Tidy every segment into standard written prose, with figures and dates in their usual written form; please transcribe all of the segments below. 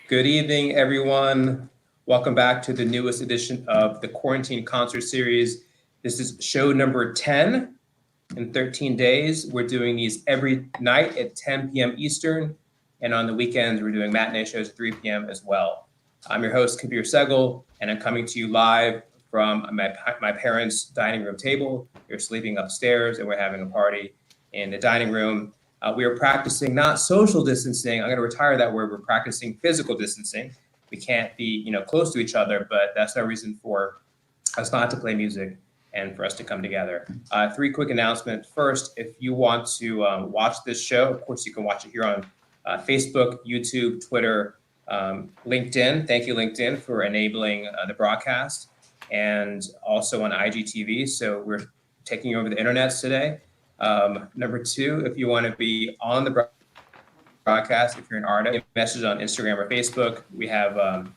Good evening, everyone. Welcome back to the newest edition of the Quarantine Concert Series. This is show number 10 in 13 days. We're doing these every night at 10 p.m. Eastern, and on the weekends, we're doing matinee shows at 3 p.m. as well. I'm your host, Kabir Segal, and I'm coming to you live from my parents' dining room table. They're sleeping upstairs, and we're having a party in the dining room. We are practicing not social distancing. I'm going to retire that word. We're practicing physical distancing. We can't be, close to each other, but that's no reason for us not to play music and for us to come together. Three quick announcements. First, if you want to watch this show, of course, you can watch it here on Facebook, YouTube, Twitter, LinkedIn. Thank you, LinkedIn, for enabling the broadcast, and also on IGTV. So we're taking over the internets today. Number two, if you want to be on the broadcast, if you're an artist, message on Instagram or Facebook. We have a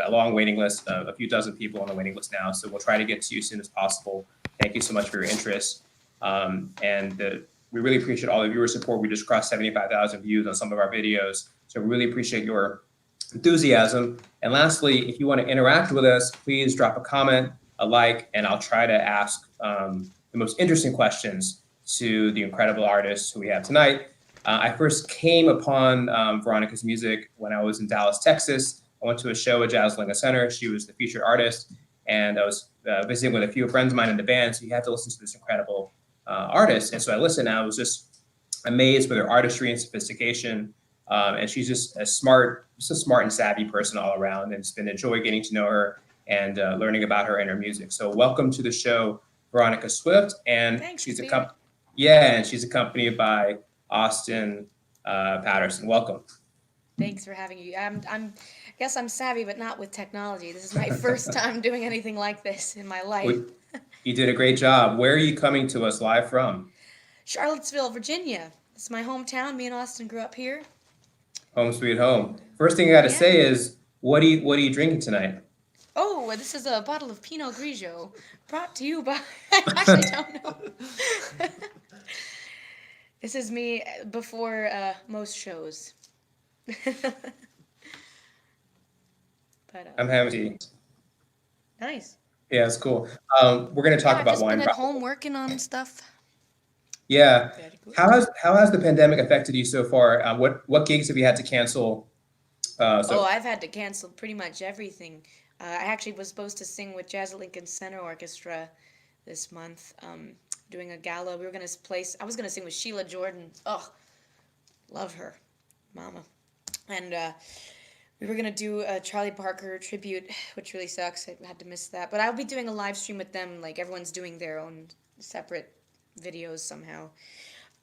long waiting list, a few dozen people on the waiting list now, so we'll try to get to you as soon as possible. Thank you so much for your interest. We really appreciate all of your support. We just crossed 75,000 views on some of our videos, so we really appreciate your enthusiasm. And lastly, if you want to interact with us, please drop a comment, a like, and I'll try to ask the most interesting questions to the incredible artists who we have tonight. I first came upon Veronica's music when I was in Dallas, Texas. I went to a show at Jazzlinga Center. She was the featured artist, and I was visiting with a few friends of mine in the band, so you had to listen to this incredible artist. And so I listened, and I was just amazed with her artistry and sophistication. And she's just a smart and savvy person all around, and it's been a joy getting to know her and learning about her and her music. So welcome to the show, Veronica Swift, and Thanks, she's accompanied by Austin Patterson. Welcome. Thanks for having you. I guess I'm savvy, but not with technology. This is my first time doing anything like this in my life. You did a great job. Where are you coming to us live from? Charlottesville, Virginia. It's my hometown. Me and Austin grew up here. Home sweet home. First thing I got to say is, what are you drinking tonight? Oh, this is a bottle of Pinot Grigio, brought to you by. I actually don't know. This is me before most shows. I'm having tea. Nice. Yeah, it's cool. We're going to talk about just wine. Been at home working on stuff. Yeah. How has the pandemic affected you so far? What gigs have you had to cancel? I've had to cancel pretty much everything. I actually was supposed to sing with Jazz at Lincoln Center Orchestra this month, doing a gala. I was gonna sing with Sheila Jordan. Oh, love her, mama. And we were gonna do a Charlie Parker tribute, which really sucks. I had to miss that. But I'll be doing a live stream with them. Like everyone's doing their own separate videos somehow.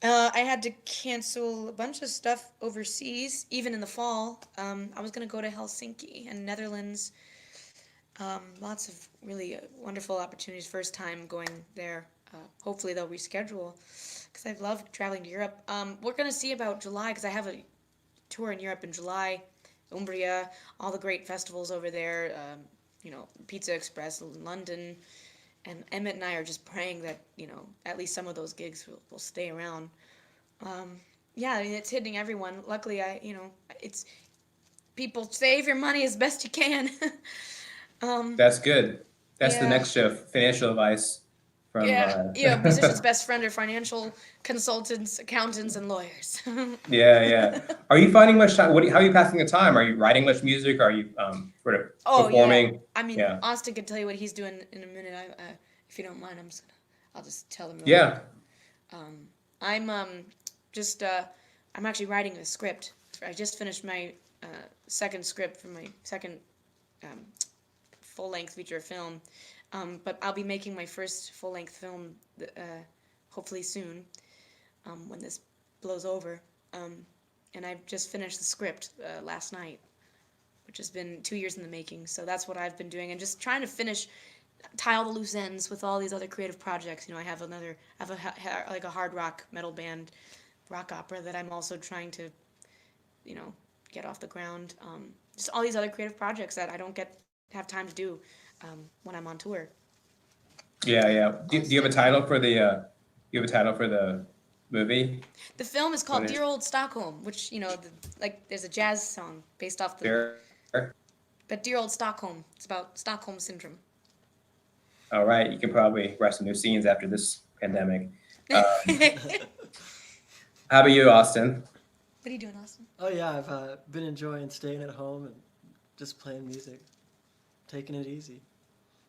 I had to cancel a bunch of stuff overseas, even in the fall. I was going to go to Helsinki and Netherlands. Lots of really wonderful opportunities. First time going there. Hopefully they'll reschedule because I love traveling to Europe. We're going to see about July because I have a tour in Europe in July. Umbria, all the great festivals over there. Pizza Express in London. And Emmett and I are just praying that, at least some of those gigs will stay around. It's hitting everyone. Luckily, it's people save your money as best you can. That's good. That's the next shift, financial advice from... musicians' best friend are financial consultants, accountants, and lawyers. Yeah. Are you finding much time? How are you passing the time? Are you writing much music? Are you sort of performing? Yeah. Austin can tell you what he's doing in a minute. If you don't mind, I'll just tell him. Yeah. I'm actually writing a script. I just finished my second script for my second full-length feature film. But I'll be making my first full-length film hopefully soon, when this blows over. And I've just finished the script last night, which has been 2 years in the making. So that's what I've been doing, and just trying to tie all the loose ends with all these other creative projects. I have a hard rock metal band, rock opera that I'm also trying to, get off the ground. Just all these other creative projects that I don't have time to do when I'm on tour. Yeah. Do you have a title for the? Movie? The film is called Dear Old Stockholm, which there's a jazz song based off the But dear old Stockholm. It's about Stockholm syndrome. All right, you can probably write some new scenes after this pandemic. What How about you, Austin? are you doing, Austin? Oh yeah, I've been enjoying staying at home and just playing music, taking it easy.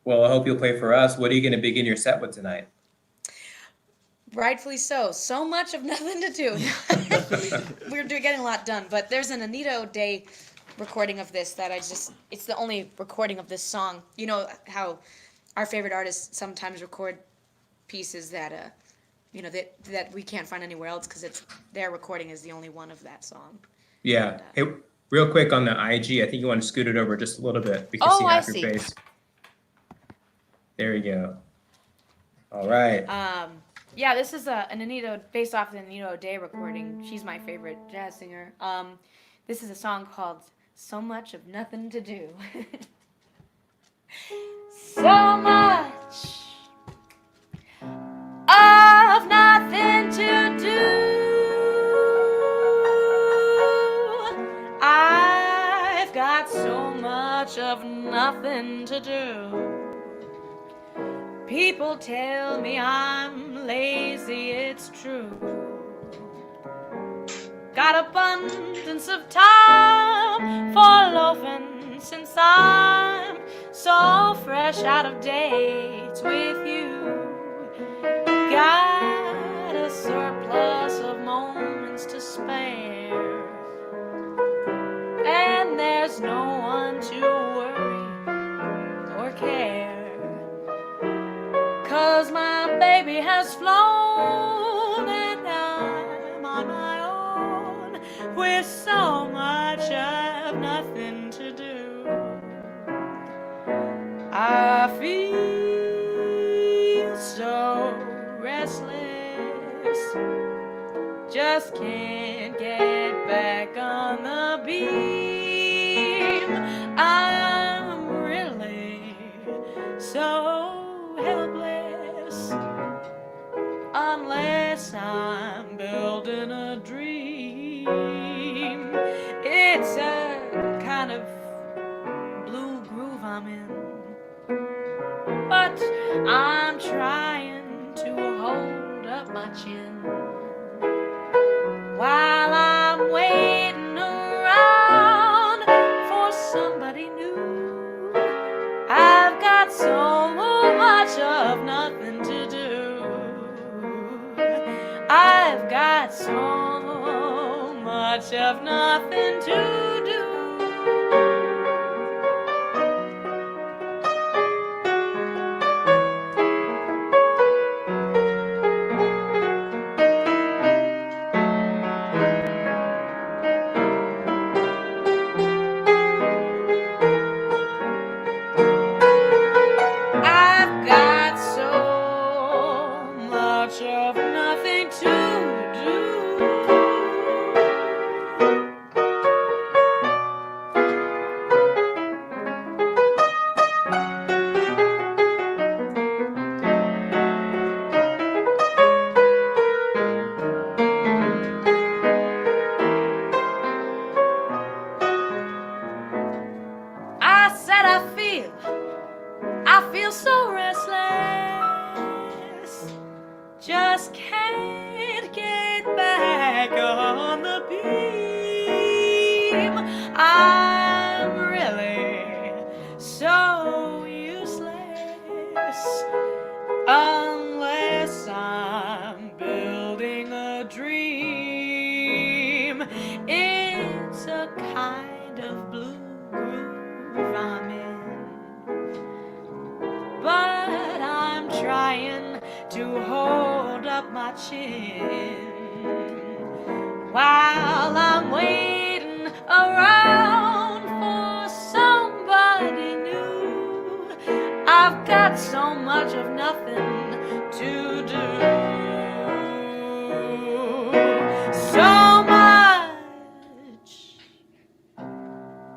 Well, I hope you'll play for us. What are you going to begin your set with tonight? Rightfully so. So much of nothing to do. We're getting a lot done, but there's an Anita O'Day recording of this that it's the only recording of this song. You know how our favorite artists sometimes record pieces that, that we can't find anywhere else because their recording is the only one of that song. Yeah. Hey, real quick on the IG, I think you want to scoot it over just a little bit. We can see I half your see. face. There you go. All right. Yeah, this is an based off the Anita O'Day recording. She's my favorite jazz singer. This is a song called "So Much of Nothing to Do." So much of nothing to do. I've got so much of nothing to do. People tell me I'm lazy, it's true. Got abundance of time for loafing since I'm so fresh out of dates with you. Got a surplus of moments to spare, and there's no one to worry or care. 'Cause my baby has flown and I'm on my own with so much of nothing to do. I feel so restless, just can't get back on the beam. I'm really so helpless unless I'm building a dream. It's a kind of blue groove I'm in, but I'm trying to hold up my chin while I'm waiting around for somebody new. I've got so much of nothing to do. I've got so much of nothing to do. I've got so much of nothing to do. I said I feel so restless, just can't get back on the beam. I'm really so useless unless I'm building a dream. It's a kind of blue groove I'm in, but I'm trying to hold up my chin while I'm waiting around for somebody new. I've got so much of nothing to do. So much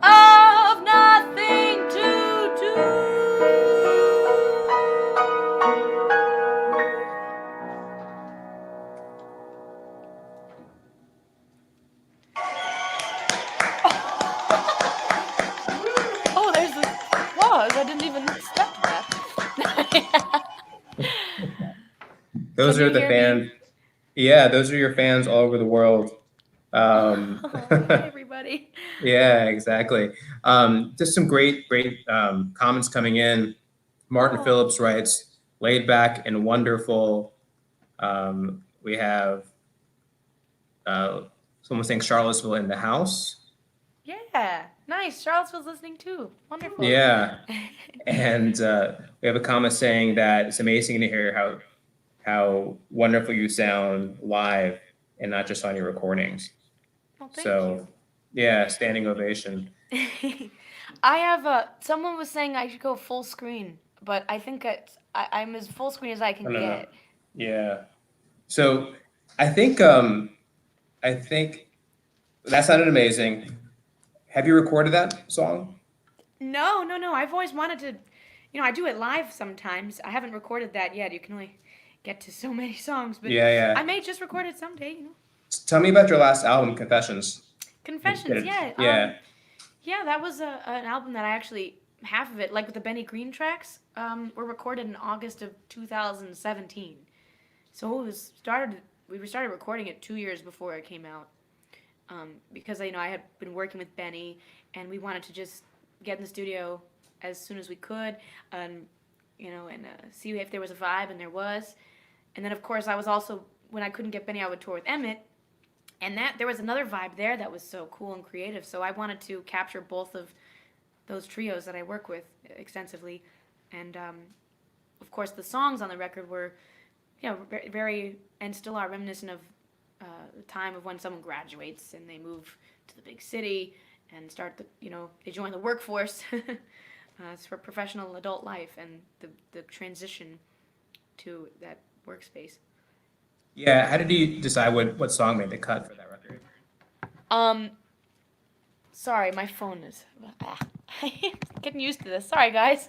of nothing to do. Those Can are you the hear me? fans. Yeah, those are your fans all over the world. Um, Oh, hi everybody. yeah, exactly. Just some great comments coming in. Martin Oh, Phillips writes, laid back and wonderful. We have uh, someone saying Charlottesville in the house. yeah. Nice. Charlottesville's listening too. Wonderful. Yeah. And we have a comment saying that it's amazing to hear how wonderful you sound live and not just on your recordings. Well, thank So, you. yeah, standing ovation. I have someone was saying I should go full screen, but I think I'm as full screen as I I can don't know. get. Yeah. So, I think I think that sounded amazing. Have you recorded that song? No, no, no. I've always wanted to, I do it live sometimes. I haven't recorded that yet. You can only get to so many songs, but Yeah, I yeah. may just record it someday. Tell me about your last album, Confessions. Did Confessions, it? yeah. Yeah. Yeah, that was an album that I actually half of it, like with the Benny Green tracks, were recorded in August of 2017. So it was started. We started recording it 2 years before it came out, because I had been working with Benny, and we wanted to just get in the studio as soon as we could, and see if there was a vibe, and there was. And then of course I was also, when I couldn't get Benny, I would tour with Emmett, and that there was another vibe there that was so cool and creative. So I wanted to capture both of those trios that I work with extensively, and of course the songs on the record were, very, and still are reminiscent of the time of when someone graduates and they move to the big city and start they join the workforce. It's for professional adult life and the transition to that workspace. Yeah. How did you decide what song made the cut for that record? Um, Sorry, my phone is getting used to this. Sorry, guys.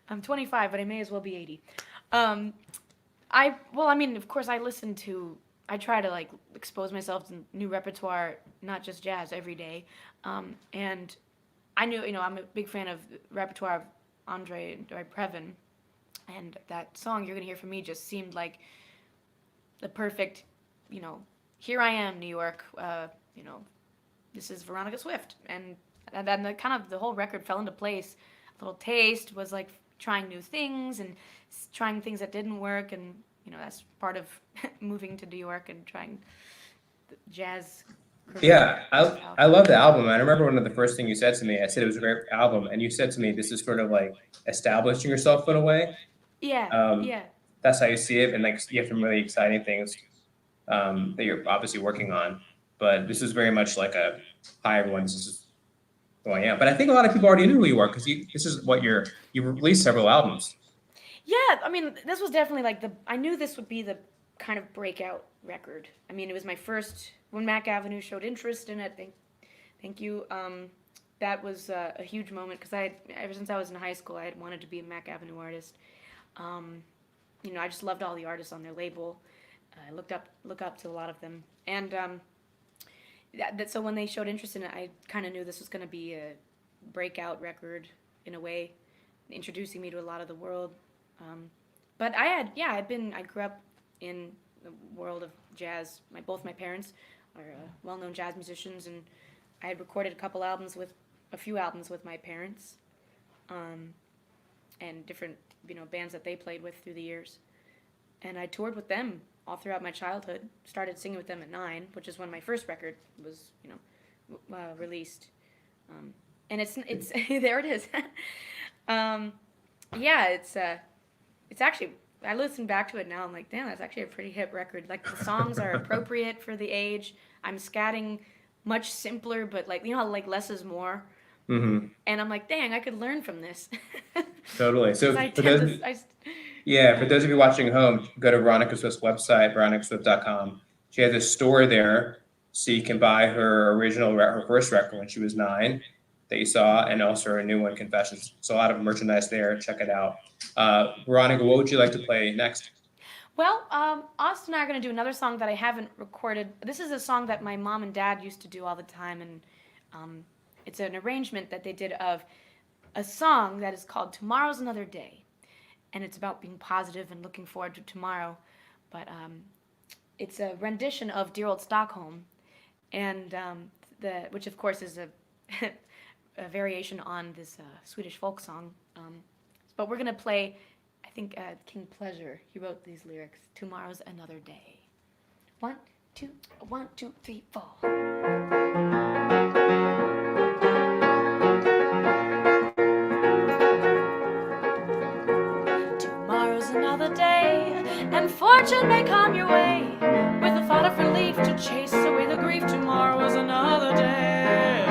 I'm 25, but I may as well be 80. Um, I mean, of course, I try to like expose myself to new repertoire, not just jazz, every day. And I knew, I'm a big fan of the repertoire of Andre Previn, and that song you're gonna hear from me just seemed like the perfect, you know, here I am, New York. This is Veronica Swift, and then the kind of the whole record fell into place. A Little Taste was like trying new things and trying things that didn't work, and that's part of moving to New York and trying the jazz career Yeah, I out. love the album. I remember one of the first things you said to me. I said it was a great album, and you said to me, "This is sort of like establishing yourself in a way." Yeah, Um, yeah, that's how you see it, and like you have some really exciting things that you're obviously working on. But this is very much like a, "Hi everyone, this is who I am." But I think a lot of people already knew who you are because this is what you released several albums. yeah. I mean, this was definitely like I knew this would be the kind of breakout record. I mean, it was my first when Mac Avenue showed interest in it. Thank you. That was a huge moment because ever since I was in high school, I had wanted to be a Mac Avenue artist. Um, I just loved all the artists on their label. I look up to a lot of them, and so when they showed interest in it, I kind of knew this was going to be a breakout record in a way, introducing me to a lot of the world. Um, but I grew up in the world of jazz. Both my parents are well-known jazz musicians, and I had recorded a few albums with my parents, um, and different bands that they played with through the years. And I toured with them all throughout my childhood. Started singing with them at 9, which is when my first record was released. And it's there it is. um, yeah, it's actually, I listen back to it now. I'm like, damn, that's actually a pretty hip record. Like the songs are appropriate for the age. I'm scatting much simpler, but like how like less is more. Hmm. And I'm like, dang, I could learn from this. Totally. Because So I for tend those, to, I, yeah, for those of you watching at home, go to Veronica Swift's website, veronicaswift.com. She has a store there, so you can buy her her first record when she was 9 that you saw, and also her new one, Confessions. So a lot of merchandise there. Check it out. Veronica, what would you like to play next? Well, Austin and I are going to do another song that I haven't recorded. This is a song that my mom and dad used to do all the time, and um, it's an arrangement that they did of a song that is called Tomorrow's Another Day. And it's about being positive and looking forward to tomorrow. but it's a rendition of Dear Old Stockholm, and which of course is a, a variation on this Swedish folk song. But we're gonna play, I think King Pleasure. He wrote these lyrics. Tomorrow's another day. 1, 2, 1, 2, 3, 4. Tomorrow's another day, and fortune may come your way, with a thought of relief to chase away the grief. Tomorrow's another day.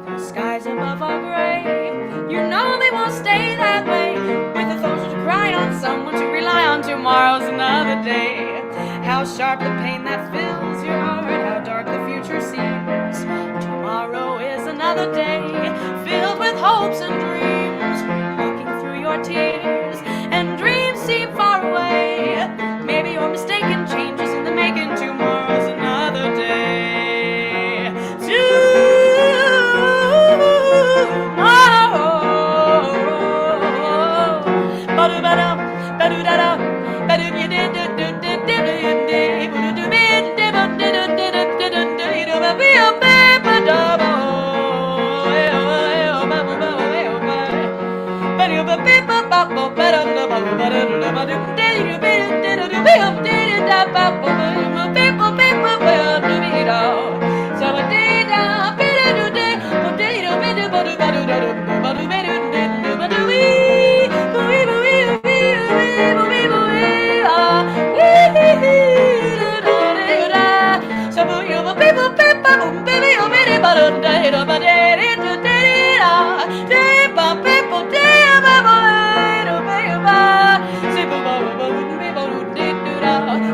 The skies above are gray, you know they won't stay that way, with a thought to cry on, someone to rely on. Tomorrow's another day. How sharp the pain that fills your heart, how dark the future seems. Tomorrow is another day, filled with hopes and dreams. Looking through your tears, and dreams seem far away. Maybe you're mistaken, changes in the making. Tomorrow's another day.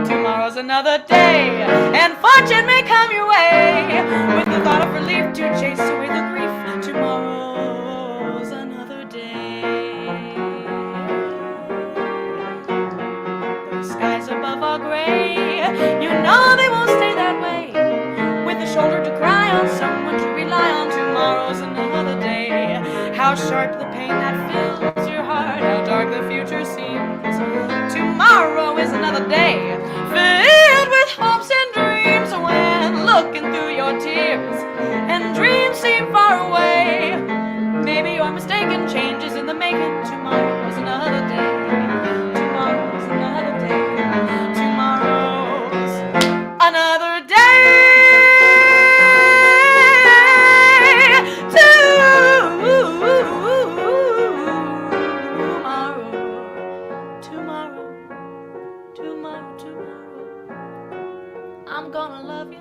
Tomorrow's another day, and fortune may come your way, with the thought of relief to chase away the grief. Tomorrow's another day. The skies above are gray, you know they won't stay that way, with a shoulder to cry on, someone to rely on. Tomorrow's another day. How sharp the pain that fills your heart, how dark the future seems. Tomorrow is another day, filled with hopes and dreams. When looking through your tears, and dreams seem far away, maybe you're mistaken, changes in the making. Tomorrow's another day. Tomorrow's another day. Tomorrow's another day. I'm gonna love you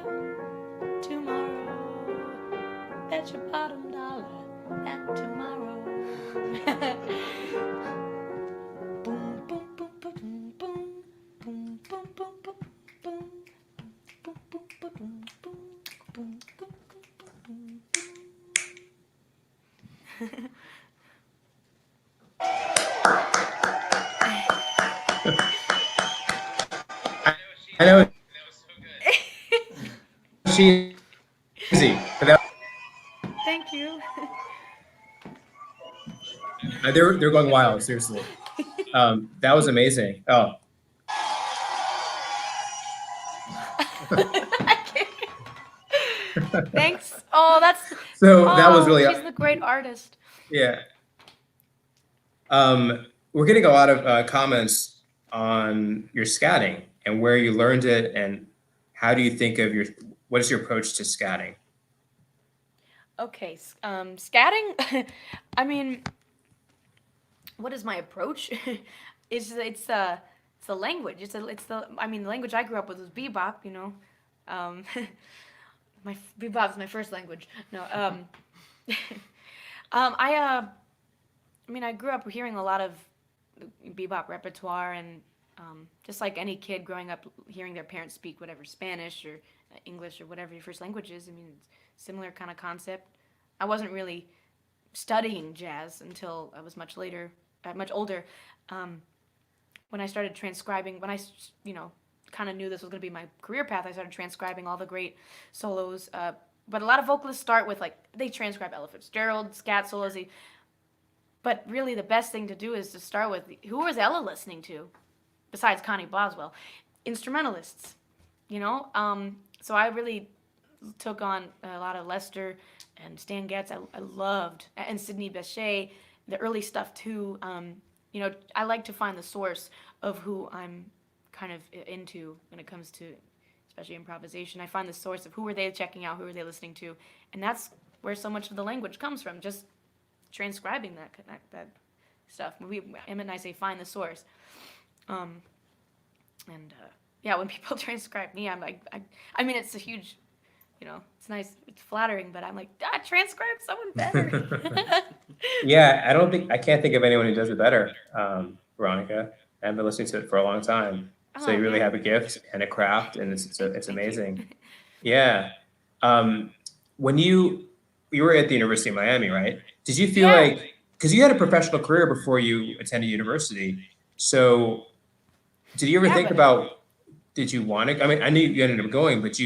tomorrow. Bet your bottom dollar that tomorrow. Boom, boom, boom, boom, boom, boom, boom, boom, boom, boom, boom, boom, boom, boom, boom, I know she's easy, but Thank you. they're going wild. Seriously, that was amazing. Oh, Thanks. Oh, that's so that was really she's the great artist. yeah. We're getting a lot of comments on your scatting and where you learned it, and how do you think of what is your approach to scatting? Okay, scatting. I mean, what is my approach? it's the language. It's the I mean, the language I grew up with was bebop. You know, bebop is my first language. No, I mean, I grew up hearing a lot of bebop repertoire, and just like any kid growing up hearing their parents speak whatever Spanish or English or whatever your first language is. I mean, it's similar kind of concept. I wasn't really studying jazz until I was much older. When I started transcribing, when I kind of knew this was going to be my career path, I started transcribing all the great solos. But a lot of vocalists start with they transcribe Ella Fitzgerald, scat solos. But really, the best thing to do is to start with who was Ella listening to, besides Connie Boswell, instrumentalists. So I really took on a lot of Lester and Stan Getz. I loved, and Sidney Bechet, the early stuff too. I like to find the source of who I'm kind of into when it comes to, especially improvisation. I find the source of who were they checking out, who were they listening to, and that's where so much of the language comes from. Just transcribing that stuff. Emmett and I say find the source. When people transcribe me, I'm like, I mean, it's a huge, it's nice, it's flattering, but I'm like, transcribe someone better. Yeah, I can't think of anyone who does it better, Veronica. I've been listening to it for a long time. So you really have a gift and a craft, and it's amazing. Yeah. When you were at the University of Miami, right? Did you feel like, because you had a professional career before you attended university, so did you ever think about, did you want to, I mean, I knew you ended up going, but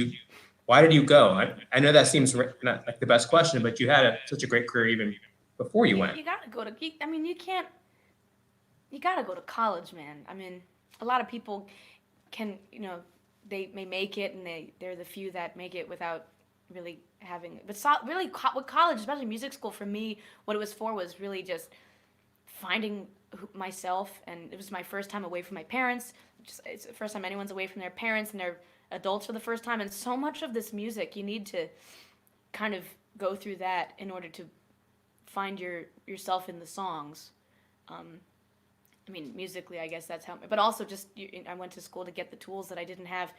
why did you go? I know that seems not like the best question, but you had such a great career even before you went. You gotta go to, I mean, you gotta go to college, man. I mean, a lot of people can, they may make it, and they're the few that make it without really having, but really with college, especially music school, for me, what it was for was really just finding myself, and it was my first time away from my parents. It's the first time anyone's away from their parents and their adults for the first time, and so much of this music, you need to kind of go through that in order to find yourself in the songs. I mean, musically, I guess that's how, but also just, I went to school to get the tools that I didn't have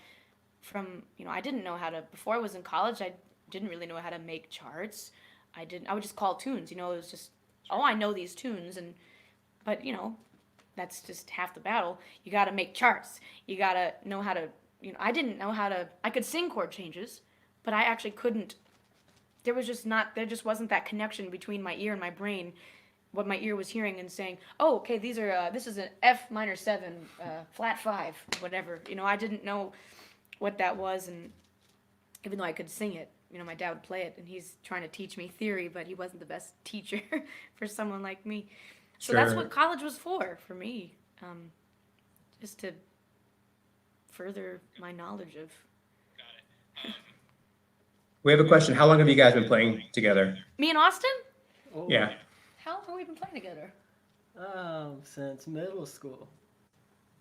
from, I didn't know how to, before I was in college, I didn't really know how to make charts. I would just call tunes, it was just, I know these tunes, but that's just half the battle. You got to make charts. You got to know how to, I didn't know how to, I could sing chord changes, but I actually couldn't, there just wasn't that connection between my ear and my brain, what my ear was hearing and saying, oh, okay, this is an F minor 7, flat 5, whatever. I didn't know what that was, and even though I could sing it, my dad would play it, and he's trying to teach me theory, but he wasn't the best teacher for someone like me. So that's what college was for me, just to further my knowledge of. Got it. We have a question. How long have you guys been playing together? Me and Austin? Oh. Yeah. How long have we been playing together? Since middle school.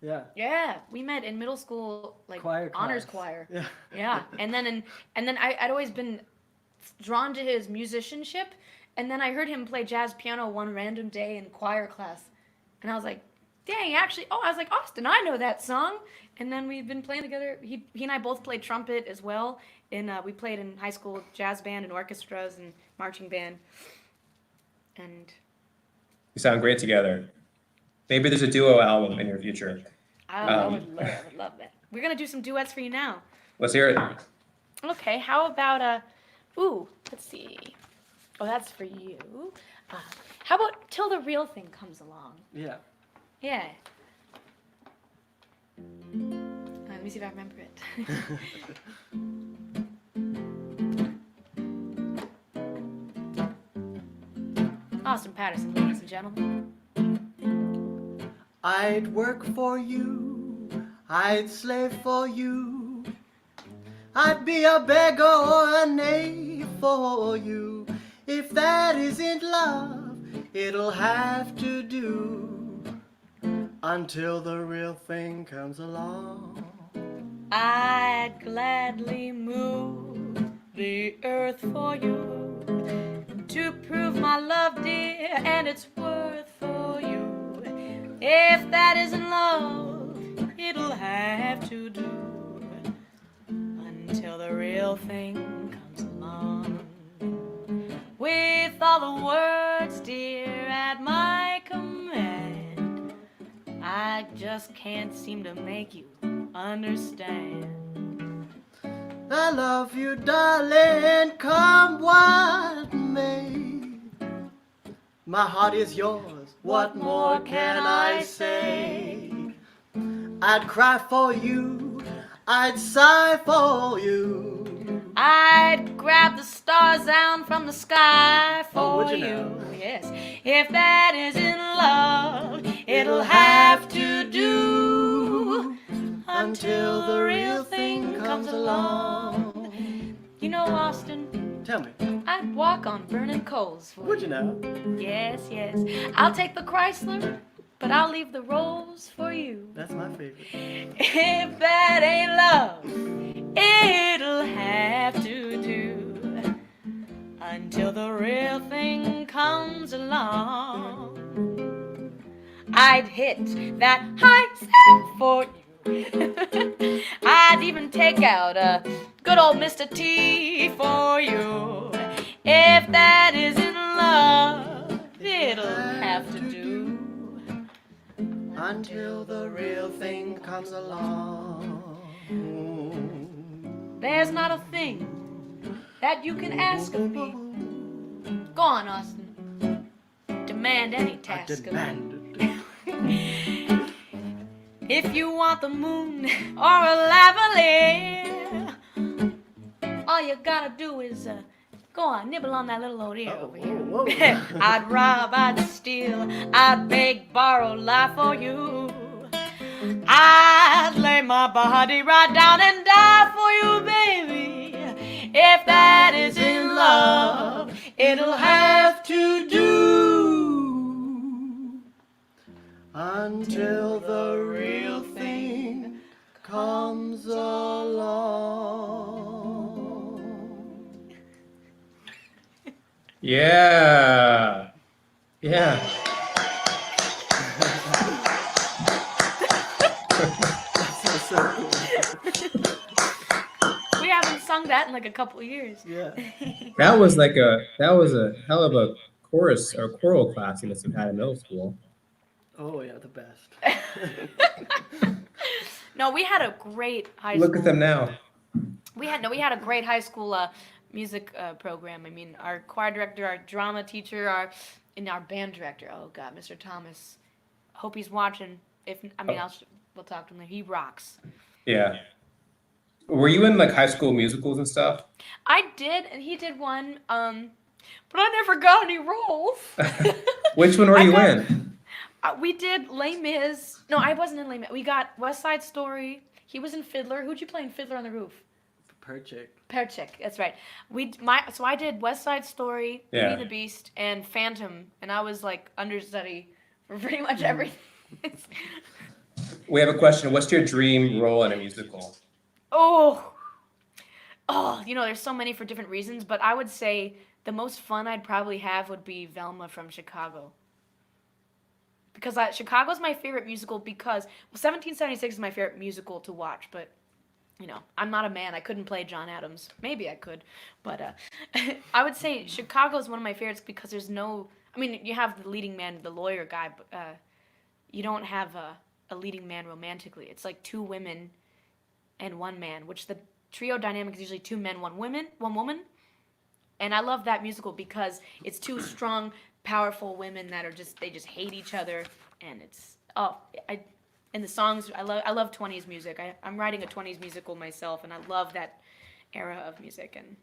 Yeah. Yeah, we met in middle school, like choir honors class. choir. Yeah. Yeah, and then I'd always been drawn to his musicianship, and then I heard him play jazz piano one random day in choir class, and I was like, dang, actually, I was like, Austin, I know that song. And then we've been playing together. He and I both played trumpet as well. We played in high school jazz band and orchestras and marching band. And You sound great together. Maybe there's a duo album in your future. I would love that. We're gonna do some duets for you now. Let's hear it. Okay, how about let's see. Oh, that's for you. How about Till the Real Thing Comes Along? Yeah. Yeah. Let me see if I remember it. Austin Patterson, ladies and gentlemen. I'd work for you, I'd slave for you, I'd be a beggar or a knave for you. If that isn't love, it'll have to do until the real thing comes along. I'd gladly move the earth for you to prove my love, dear, and its worth for you. If that isn't love, it'll have to do until the real thing comes along. With all the words, dear, at my command, I just can't seem to make you understand. I love you, darling, come what may. My heart is yours, what more can I say? I'd cry for you, I'd sigh for you. I'd grab the stars down from the sky for would you you. now? Yes. If that isn't love, it'll have to do until the real thing comes along. You know, Austin, Tell me, I'd walk on burning coals for would you now? Yes, yes. I'll take the Chrysler, but I'll leave the Rolls for you. That's my favorite. If that ain't love, it'll have to do until the real thing comes along. I'd hit that high step for you. I'd even take out a good old Mr. T for you. If that isn't love, it'll have to do Until the real thing comes along. There's not a thing that you can ask of me. Go on, Austin. Demand any I task of me. demand it. If you want the moon or a lavalier, all you gotta do is go on, nibble on that little old ear over here. Whoa. I'd rob, I'd steal, I'd beg, borrow, lie for you. I'd lay my body right down and die for you, baby. If that isn't love, it'll have to do Until the real thing comes along. Yeah. Yeah. That's so cool. We haven't sung that in like a couple years. Yeah. That was a hell of a chorus or choral class you must have had in middle school. Oh yeah, the best. No, we had a great high school. Look at them now. We had a great high school music program. I mean, our choir director, our drama teacher, our band director. Oh God, Mr. Thomas. Hope he's watching. We'll talk to him later. He rocks. Yeah. Were you in like high school musicals and stuff? I did, and he did one. But I never got any roles. Which one were you in? We did Les Mis. No, I wasn't in Les Mis. We got West Side Story. He was in Fiddler. Who'd you play in Fiddler on the Roof? Perchick. That's right. So I did West Side Story, Beauty and the Beast, and Phantom, and I was like understudy for pretty much everything. We have a question. What's your dream role in a musical? Oh, there's so many for different reasons, but I would say the most fun I'd probably have would be Velma from Chicago. Because Chicago's my favorite musical because 1776 is my favorite musical to watch, but I'm not a man. I couldn't play John Adams. Maybe I could, but I would say Chicago is one of my favorites because there's no. I mean, you have the leading man, the lawyer guy, but you don't have a leading man romantically. It's like two women and one man, which the trio dynamic is usually two men, one woman, and I love that musical because it's two strong, powerful women that are they just hate each other, and and the songs, I love 20s music. I'm writing a 20s musical myself, and I love that era of music. And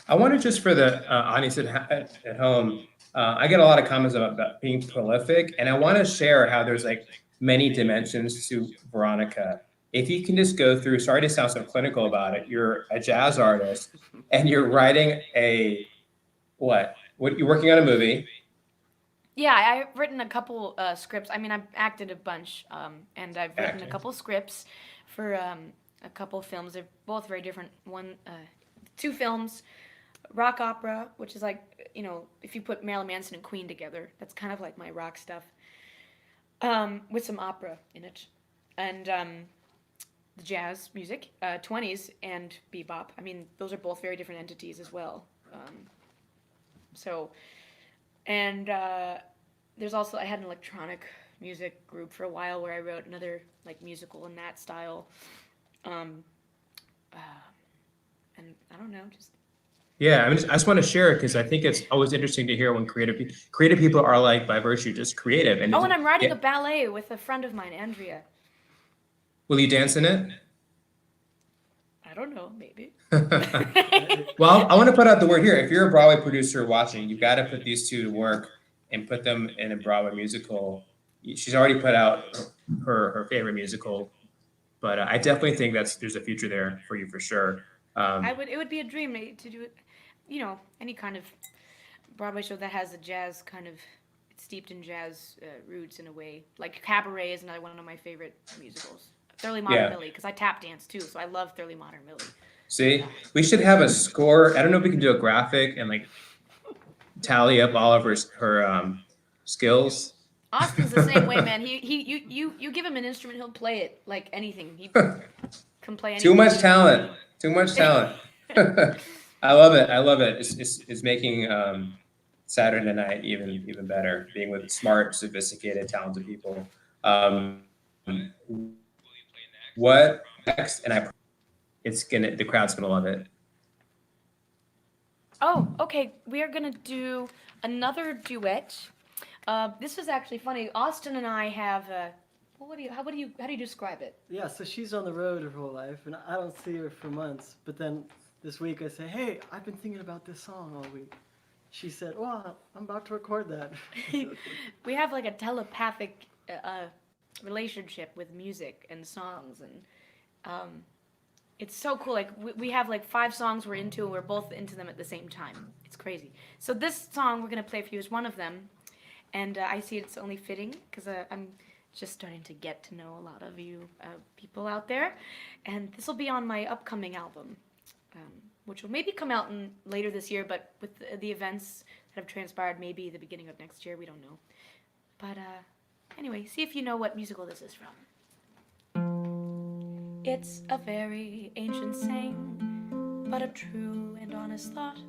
I wonder, just for the audience at home, I get a lot of comments about being prolific, and I want to share how there's like many dimensions to Veronica. If you can just go through, sorry to sound so clinical about it, you're a jazz artist, and you're writing what you're working on a movie. Yeah, I've written a couple scripts. I mean, I've acted a bunch, and I've written a couple scripts for a couple films. They're both very different. Two films, rock opera, which is like, if you put Marilyn Manson and Queen together, that's kind of like my rock stuff, with some opera in it, and the jazz music, 20s and bebop. I mean, those are both very different entities as well. And there's also, I had an electronic music group for a while where I wrote another like musical in that style. And I don't know, just. Yeah, I just want to share it because I think it's always interesting to hear when creative people are like, by virtue, just creative. And I'm writing a ballet with a friend of mine, Andrea. Will you dance in it? I don't know, maybe. Well, I want to put out the word here. If you're a Broadway producer watching, you've got to put these two to work and put them in a Broadway musical. She's already put out her favorite musical, but I definitely think there's a future there for you for sure. It would be a dream to do, any kind of Broadway show that has a jazz kind of, it's steeped in jazz roots in a way. Like Cabaret is another one of my favorite musicals. Thoroughly Modern Millie, because I tap dance too, so I love Thoroughly Modern Millie. See, we should have a score. I don't know if we can do a graphic and like tally up all of her skills. Austin's the same way, man. You give him an instrument, he'll play it like anything. He can play anything. Too much talent. I love it. It's making Saturday night even better. Being with smart, sophisticated, talented people. What next? And the crowd's gonna love it. Oh, okay. We are gonna do another duet. This is actually funny. Austin and I have. How do you describe it? Yeah, so she's on the road her whole life, and I don't see her for months. But then this week I say, hey, I've been thinking about this song all week. She said, well, I'm about to record that. We have like a telepathic relationship with music and songs, and it's so cool. Like we have like 5 songs we're into, and we're both into them at the same time. It's crazy. So this song we're gonna play for you is one of them, and I see it's only fitting because I'm just starting to get to know a lot of you people out there, and this will be on my upcoming album, which will maybe come out later this year, but with the events that have transpired, maybe the beginning of next year, we don't know. But anyway, see if you know what musical this is from. It's a very ancient saying, but a true and honest thought,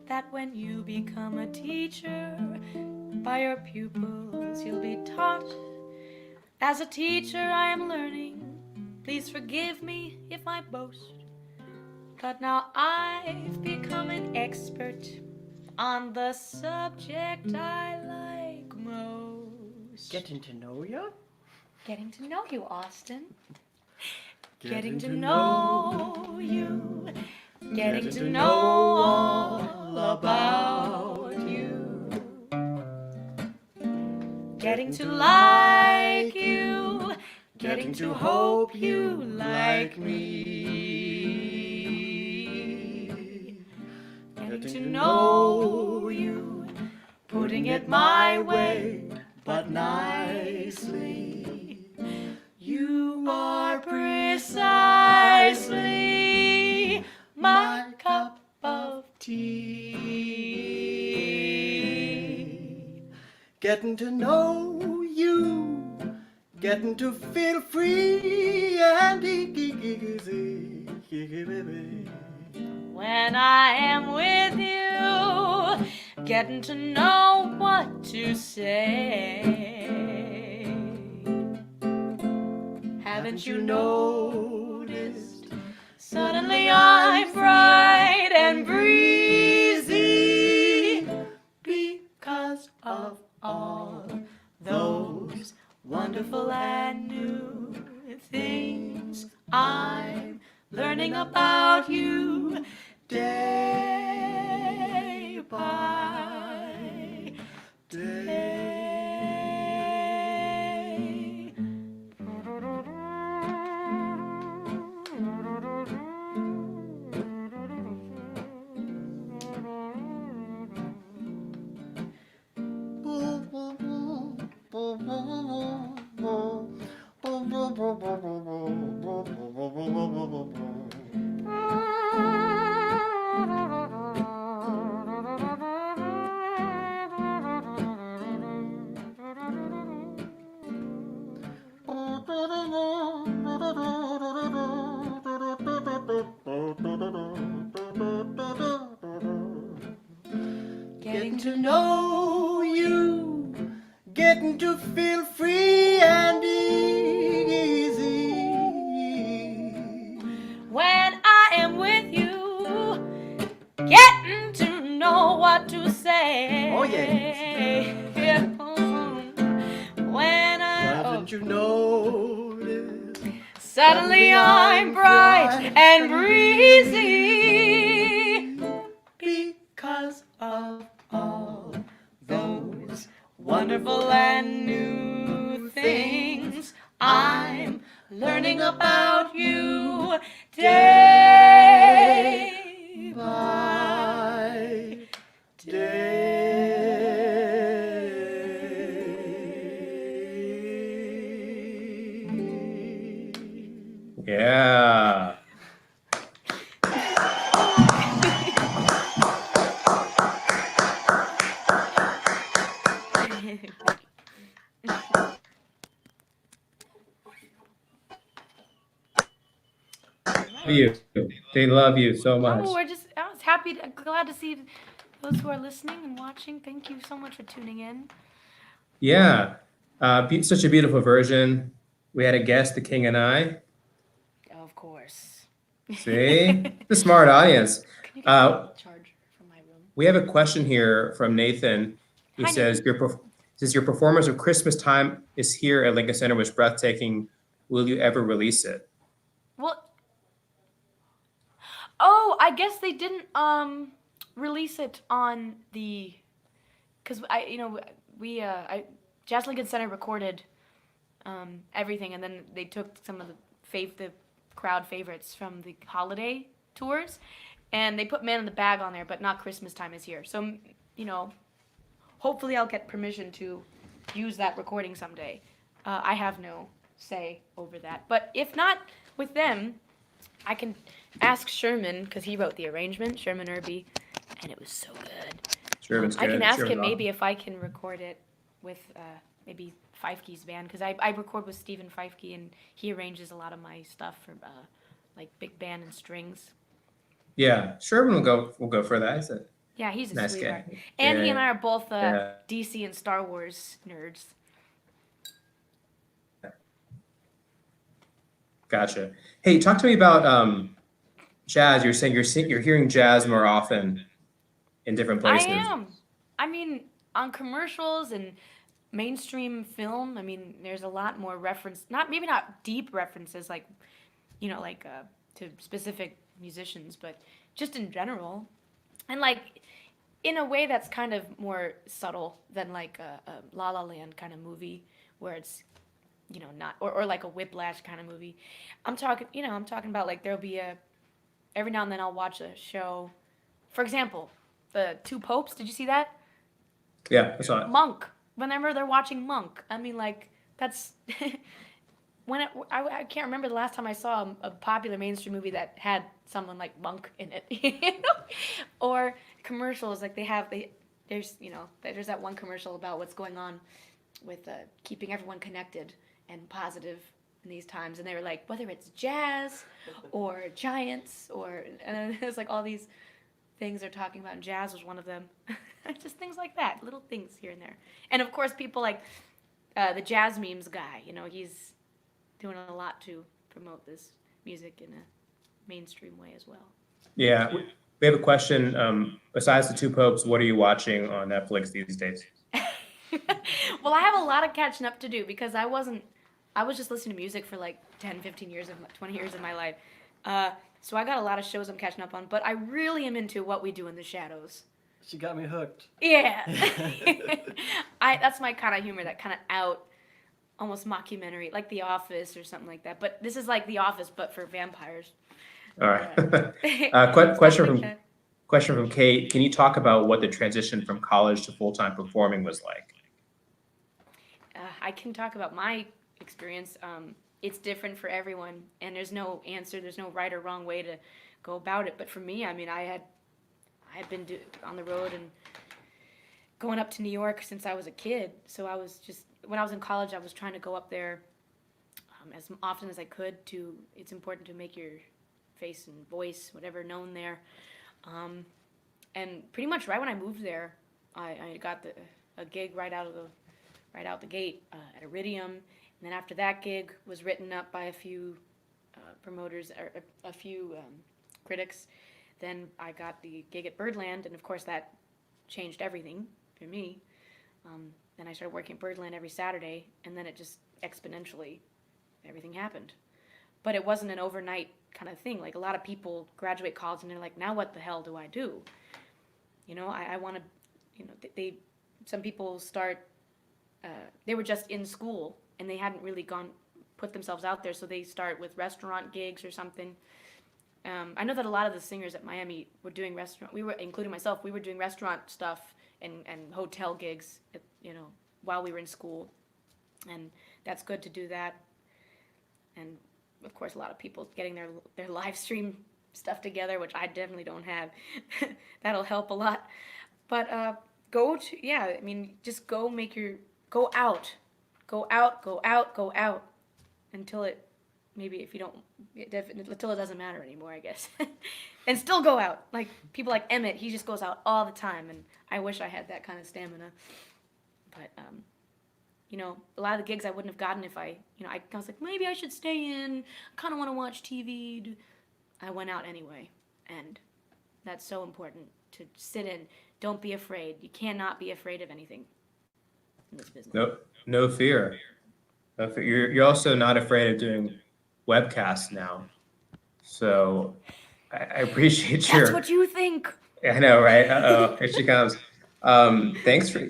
that when you become a teacher, by your pupils you'll be taught. As a teacher I am learning, please forgive me if I boast, but now I've become an expert on the subject I like most. Getting to know you? Getting to know you, Austin. Getting to know you. Getting to know all about you. Getting to like you. Getting to hope you like me. Getting to know you. Putting it my way, but nicely. You are precisely my cup of tea. Getting to know you, getting to feel free and easy. When I am with you, getting to know what to say. Haven't you noticed? Suddenly I'm bright and breezy because of all those wonderful and new things I'm learning about you day by day. Getting to know you, getting to feel free and easy. When I am with you, getting to know what to say. Oh, yeah. When Haven't you noticed? suddenly I'm bright and breezy wonderful and new things I'm learning about you day by day. Yeah. You. They love you so much. Oh, I was glad to see those who are listening and watching. Thank you so much for tuning in. Yeah. Such a beautiful version. We had a guest, the King and I. Of course. See? The smart audience. Can you get a charger from my room? We have a question here from Nathan. He Hi, says, your performance of Christmas Time is here at Lincoln Center was breathtaking. Will you ever release it? Well, I guess they didn't release it on the, because Jazz Lincoln Center recorded everything, and then they took some of the crowd favorites from the holiday tours, and they put Man in the Bag on there, but not Christmas Time is Here. So, hopefully I'll get permission to use that recording someday. I have no say over that. But if not with them, I can ask Sherman, because he wrote the arrangement, Sherman Irby, and it was so good. Sherman's good. I can ask Sherman's him maybe awesome. if I can record it with maybe Feifke's band, because I record with Stephen Feifke, and he arranges a lot of my stuff for like big band and strings. Yeah, Sherman will go for that. Yeah, he's a Nice sweetheart. guy. And Yeah. he and I are both Yeah. DC and Star Wars nerds. Gotcha. Hey, talk to me about jazz. You're saying you're hearing jazz more often in different places. I am. I mean, on commercials and mainstream film, I mean, there's a lot more maybe not deep references like, to specific musicians, but just in general. And like, in a way that's kind of more subtle than like a La La Land kind of movie where it's, not, or like a Whiplash kind of movie. I'm talking about like there'll be every now and then I'll watch a show. For example, the Two Popes, did you see that? Yeah, I saw it. Monk. Whenever they're watching Monk, I mean, like, that's I can't remember the last time I saw a popular mainstream movie that had someone like Monk in it, or commercials like there's that one commercial about what's going on with keeping everyone connected and positive in these times, and they were like, whether it's jazz or giants and it's like all these things they're talking about, and jazz was one of them. Just things like that, little things here and there. And of course, people like the jazz memes guy, he's doing a lot to promote this music in a mainstream way as well. Yeah, we have a question. Besides the Two Popes, what are you watching on Netflix these days? Well, I have a lot of catching up to do because I was just listening to music for like 10, 15 years, 20 years of my life. So I got a lot of shows I'm catching up on, but I really am into What We Do in the Shadows. She got me hooked. Yeah. That's my kind of humor, that kind of almost mockumentary, like The Office or something like that. But this is like The Office, but for vampires. All right. Question from Kate. Can you talk about what the transition from college to full-time performing was like? I can talk about my experience. It's different for everyone, and there's no answer. There's no right or wrong way to go about it. But for me, I mean, I had been on the road and going up to New York since I was a kid. So I was when I was in college, I was trying to go up there as often as I could. It's important to make your face and voice, whatever, known there. And pretty much right when I moved there, I got a gig right out the gate at Iridium. And then after that gig was written up by a few promoters, or a few critics, then I got the gig at Birdland, and of course that changed everything for me. Then I started working at Birdland every Saturday, and then it just exponentially, everything happened. But it wasn't an overnight kind of thing. Like, a lot of people graduate college and they're like, now what the hell do I do? I want to, some people start they were just in school and they hadn't really put themselves out there, so they start with restaurant gigs or something. I know that a lot of the singers at Miami were doing restaurant. We were, including myself, we were doing restaurant stuff and hotel gigs, while we were in school, and that's good to do that. And of course, a lot of people getting their live stream stuff together, which I definitely don't have. That'll help a lot. But just go out until until it doesn't matter anymore, I guess. And still go out. Like people like Emmett, he just goes out all the time, and I wish I had that kind of stamina. But a lot of the gigs I wouldn't have gotten if I was like, maybe I should stay in. I kind of want to watch TV. I went out anyway, and that's so important to sit in. Don't be afraid. You cannot be afraid of anything in this business. No fear. No fear. You're also not afraid of doing webcasts now, so I appreciate your. That's what you think. I know, right? Here she comes. Thanks for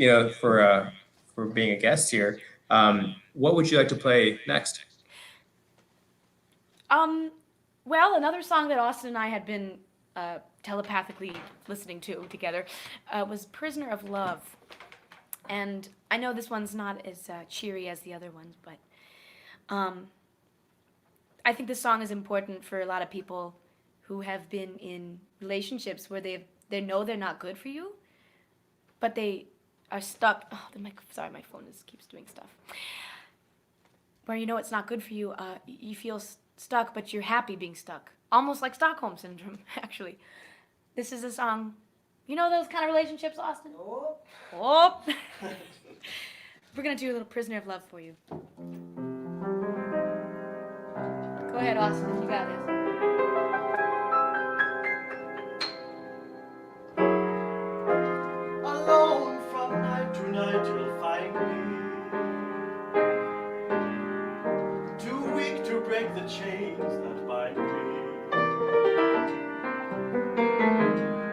being a guest here. What would you like to play next? Well, another song that Austin and I had been telepathically listening to together was "Prisoner of Love," and I know this one's not as cheery as the other ones, but I think this song is important for a lot of people who have been in relationships where they know they're not good for you, but they are stuck. Oh, sorry, my phone keeps doing stuff. Where it's not good for you, you feel stuck, but you're happy being stuck. Almost like Stockholm Syndrome, actually. This is a song. You know those kind of relationships, Austin? Oh. We're going to do a little Prisoner of Love for you. Go ahead, Austin. You got this. Alone from night to night you'll find me, too weak to break the chains that bind me.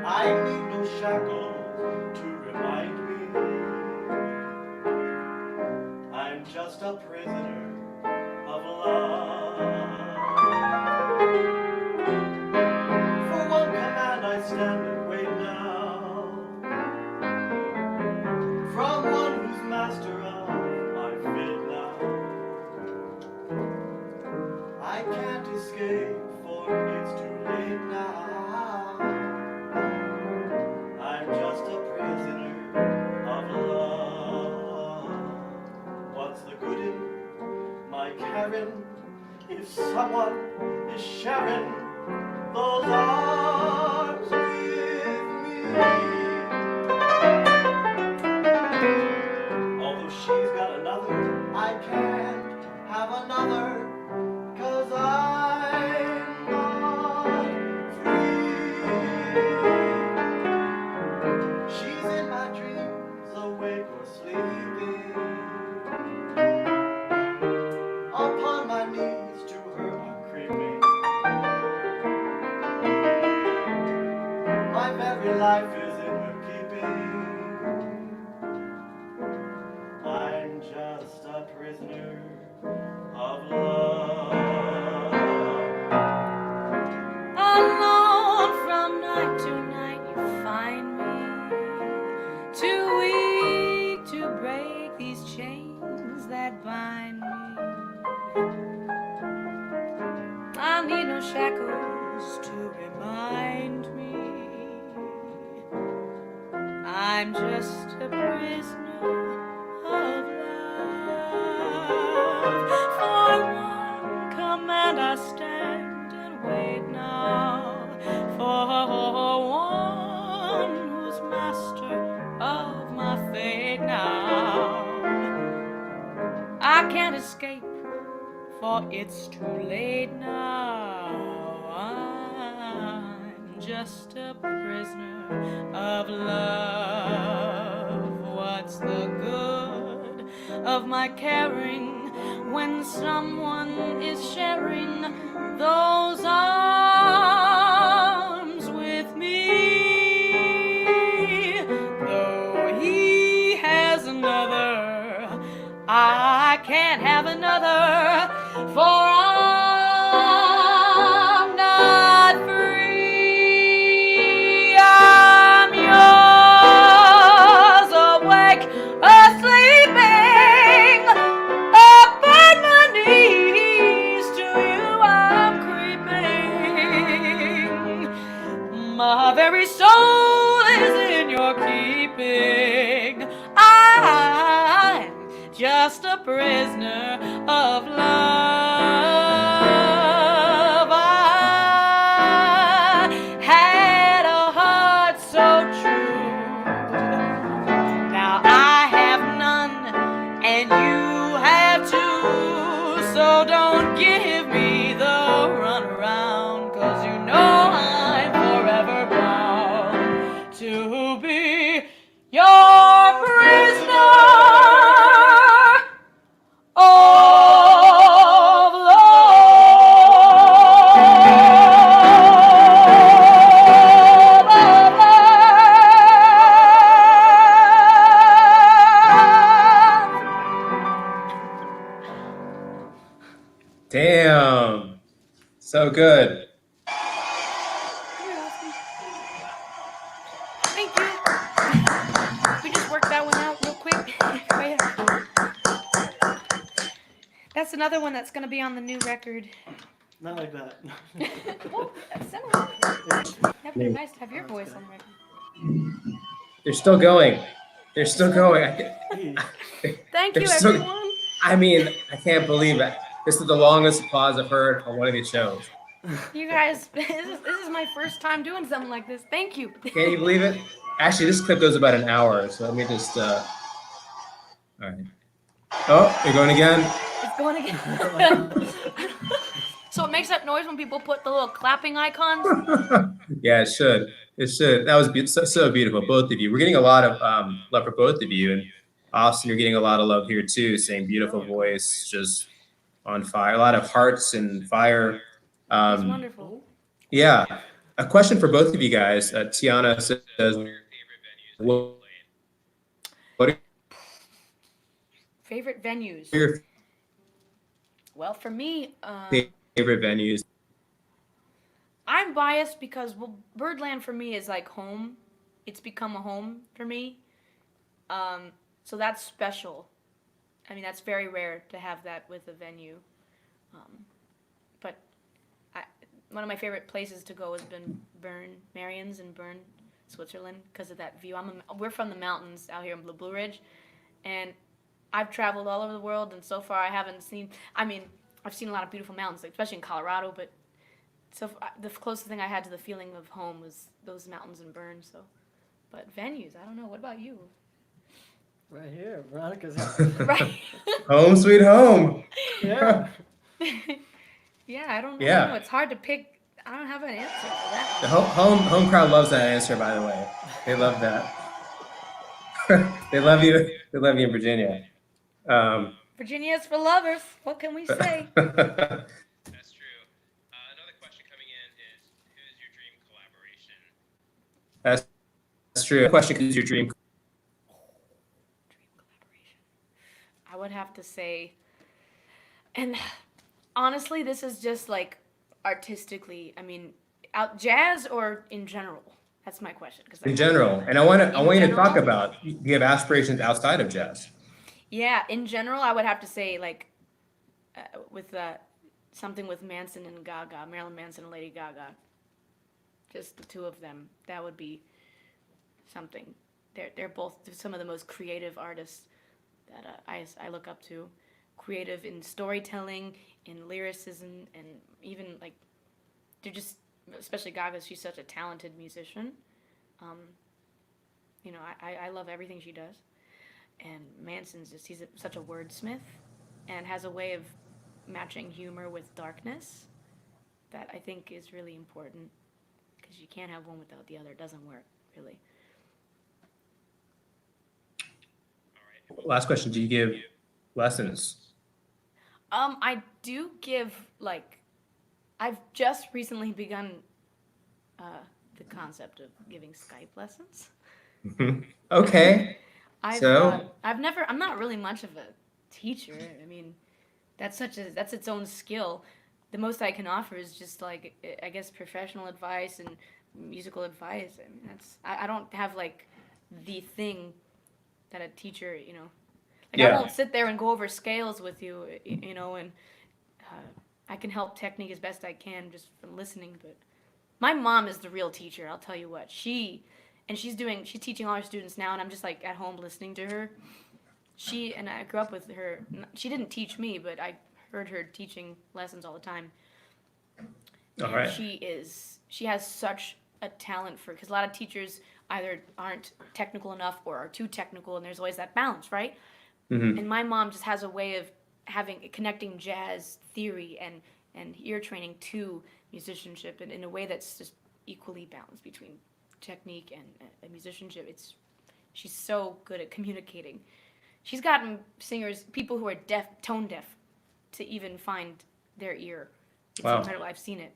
I need no shackles to remind me I'm just a prisoner of love. For one command I stand and wait now, from one who's master of my fate now. I can't escape, for it's too late now. I'm just a prisoner of love. What's the good in my caring if someone is sharing those arms with me? Although she's got another, I can't have another, 'cause I'm not free. She's in my dreams, awake or sleeping. Upon my knees to her I'm creeping. My very life is in her keeping. I'm just a prisoner of love. Alone from night to night you find me, too weak to break these chains that bind me. I need no shackles to remind me I'm just a prisoner of love. For one command I stand and wait now, for one who's master of my fate now. I can't escape, for it's too late now. I'm just a prisoner of love. What's the good of my caring when someone is sharing those arms with me? Though he has another, can't have another, for I'm not free. I'm yours, awake or sleeping, up on my knees to you I'm creeping. My very soul is in your keeping. I'm just a prisoner of love. I had a heart so true. Now I have none, and you have too. So don't give me the runaround, 'cause you know I'm forever bound to be your prisoner of Damn. So good. Thank you. We just worked that one out real quick. That's another one that's gonna be on the new record. Not like that. Well, that's similar. That'd be nice to have your voice on the record. They're still going. They're still going. Thank They're you, so- everyone. I mean, I can't believe it. This is the longest applause I've heard on one of these shows. You guys, this is my first time doing something like this. Thank you. Can you believe it? Actually, this clip goes about an hour, so let me just. All right. Oh, you're going again. It's going again. So it makes that noise when people put the little clapping icons. Yeah, it should. It should. That was so beautiful, both of you. We're getting a lot of love for both of you, and Austin, you're getting a lot of love here too. Saying beautiful voice, just on fire. A lot of hearts and fire. It's wonderful. Yeah. A question for both of you guys. Tiana says, "What are Favorite venues? your Well, for me, favorite venues?" I'm biased because, well, Birdland for me is like home. It's become a home for me. So that's special. I mean, that's very rare to have that with a venue. But one of my favorite places to go has been Marion's in Bern, Switzerland, because of that view. We're from the mountains out here in the Blue Ridge, and I've traveled all over the world, and so far I haven't seen. I mean, I've seen a lot of beautiful mountains, like, especially in Colorado, but the closest thing I had to the feeling of home was those mountains in Bern. So, but venues, I don't know. What about you? Right here, Veronica's house. Right. Home sweet home. Yeah. Yeah, I don't Yeah. know. It's hard to pick. I don't have an answer for that. The home crowd loves that answer, by the way. They love that. They love you. They love you in Virginia. Virginia's for lovers. What can we say? That's true. Another question coming in is, who's your dream collaboration? That's true. Question is your dream. Dream collaboration. I would have to say, and honestly, this is just like artistically. I mean, jazz or in general. That's my question. In general, and I want you to talk about. You have aspirations outside of jazz. Yeah, in general, I would have to say like with something with Manson and Gaga, Marilyn Manson and Lady Gaga. Just the two of them. That would be something. They're both some of the most creative artists that I look up to. Creative in storytelling, in lyricism, and even like they're just, especially Gaga. She's such a talented musician. You know, I love everything she does. And Manson's he's such a wordsmith and has a way of matching humor with darkness that I think is really important, because you can't have one without the other. It doesn't work, really. All right. Last question. Do you give lessons? I do give, like, I've just recently begun the concept of giving Skype lessons. Okay. I'm not really much of a teacher. I mean, that's its own skill. The most I can offer is just like, I guess, professional advice and musical advice. I mean, I don't have like the thing that a teacher, like I won't sit there and go over scales with you, and I can help technique as best I can just from listening. But my mom is the real teacher. I'll tell you what. She's teaching all her students now, and I'm just like at home listening to her. And I grew up with her. She didn't teach me, but I heard her teaching lessons all the time. All right. She has such a talent because a lot of teachers either aren't technical enough or are too technical, and there's always that balance, right? Mm-hmm. And my mom just has a way of connecting jazz theory and ear training to musicianship in a way that's just equally balanced between technique and musicianship. She's so good at communicating. She's gotten people who are tone deaf, to even find their ear. It's incredible. I've seen it.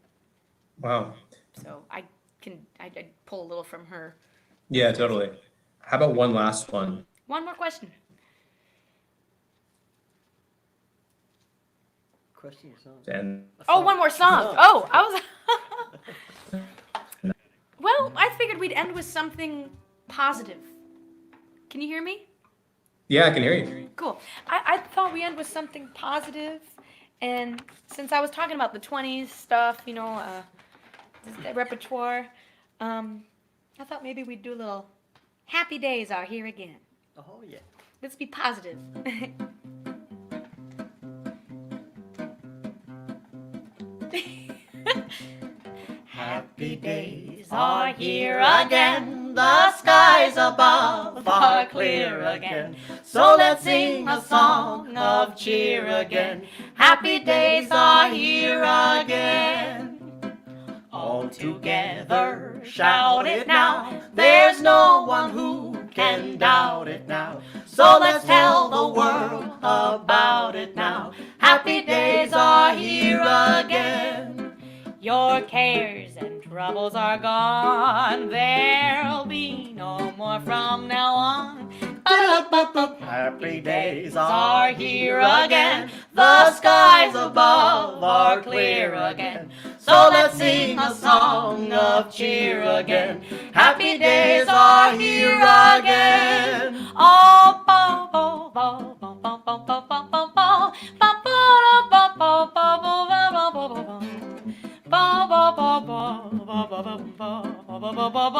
Wow. So I pull a little from her. Yeah, totally. How about one last one? One more question. Question or song? And one more song. Oh, I was. Well, I figured we'd end with something positive. Can you hear me? yeah, I can hear you. Cool. I thought we end with something positive, and since I was talking about the 20s stuff, the repertoire, I thought maybe we'd do a little Happy Days Are Here Again. Oh, yeah. Let's be positive. Happy days are here again. The skies above are clear again. So let's sing a song of cheer again. Happy days are here again. All together, shout it now. There's no one who can doubt it now. So let's tell the world about it now. Happy days are here again. Your cares and troubles are gone. There'll be no more from now on. Happy days are here again. The skies above are clear again. So let's sing a song of cheer again. Happy days are here again. Oh, bo bo bo bo bo bo bo bo bo bo bo bo bo bo bo bo bo. Ba ba ba ba ba ba ba ba ba ba ba ba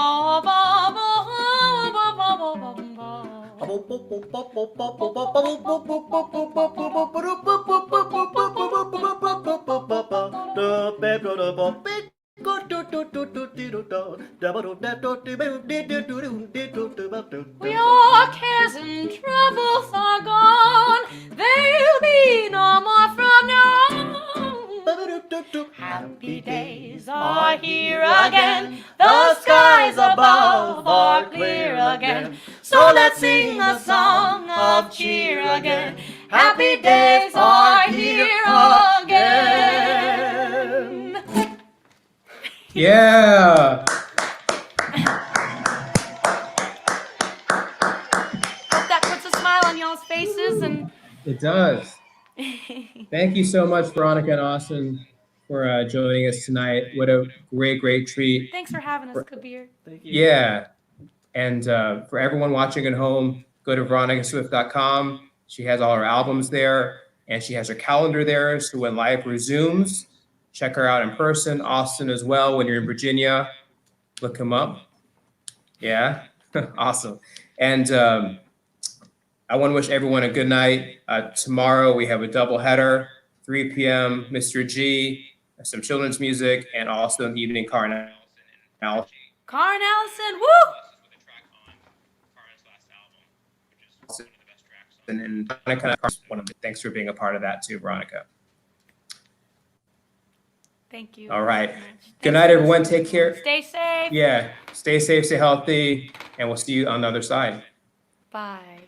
Your cares and troubles are gone. There'll be no more from now on. Happy days are here again. The skies above are clear again. So let's sing a song of cheer again. Happy days are here again. Yeah. Hope that puts a smile on y'all's faces. And It does. Thank you so much, Veronica and Austin, for joining us tonight. What a great treat. Thanks for having us, Kabir. Thank you. Yeah. And for everyone watching at home, go to veronicaswift.com. She has all her albums there, and she has her calendar there. So when life resumes, check her out in person. Austin as well. When you're in Virginia, look him up. Yeah. Awesome. And I want to wish everyone a good night. Tomorrow we have a double header, 3 p.m. Mr. G, some children's music, and also an evening Carn Allison. Carn Allison, woo! And Veronica, thanks for being a part of that too, Veronica. Thank you. All right. so much. Good Thanks night, for everyone. listening. Take care. Stay safe. Yeah. Stay safe, stay healthy, and we'll see you on the other side. Bye.